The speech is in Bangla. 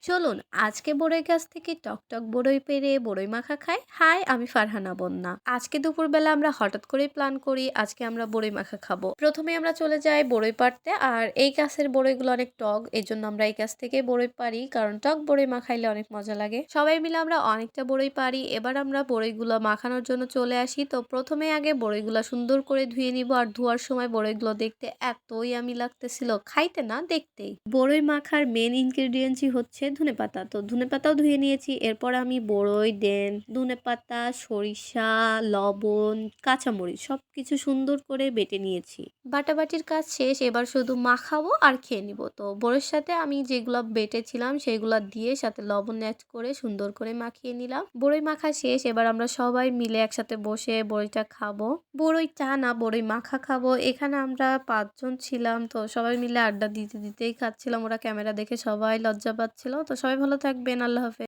চলুন আজকে বড়ই গাছ থেকে টকটক বড়ই পেড়ে বড়ই মাখা খাই। হাই, আমি ফারহানা বন্যা। আজকে দুপুরবেলা আমরা হঠাৎ করে প্ল্যান করি আজকে আমরা বড়ই মাখা খাবো। প্রথমে আমরা চলে যাই বড়ই পাড়তে, আর এই গাছের বড়ইগুলো অনেক টক, এই জন্য আমরা এই গাছ থেকে বড়ই পারি, কারণ টক বড়ই মাখাইলে অনেক মজা লাগে। সবাই মিলে আমরা অনেকটা বড়ই পারি। এবার আমরা বড়ইগুলো মাখানোর জন্য চলে আসি। তো প্রথমে আগে বড়ইগুলো সুন্দর করে ধুয়ে নিব, আর ধোয়ার সময় বড়ইগুলো দেখতে এতই আমি লাগতেছিল, খাইতে না দেখতেই। বড়ই মাখার মেন ইনগ্রেডিয়েন্টসই হচ্ছে ধনেপাতা। তো ধনেপাতাও ধুয়ে নিয়েছি। এরপর আমি বড়ই, ধনেপাতা, সরিষা, লবণ, কাঁচামরিচ সবকিছু সুন্দর করে বেটে নিয়েছি। বাটাবাটির কাজ শেষ, এবার শুধু মাখাবো আর খেয়ে নিব। তো বড়ির সাথে আমি যেগুলা বেটেছিলাম সেগুলা দিয়ে সাথে লবণ অ্যাড করে সুন্দর করে মাখিয়ে নিলাম। বড়ই মাখা শেষ, এবার আমরা সবাই মিলে একসাথে বসে বড়িটা খাবো। বড়ই চা না, বড়ই মাখা খাবো। এখানে আমরা ৫ জন ছিলাম। তো সবাই মিলে আড্ডা দিতেই খাচ্ছিলাম। ওরা ক্যামেরা দেখে সবাই লজ্জা পাচ্ছিল। তো সবাই ভালো থাকবেন। আল্লাহ হাফেজ।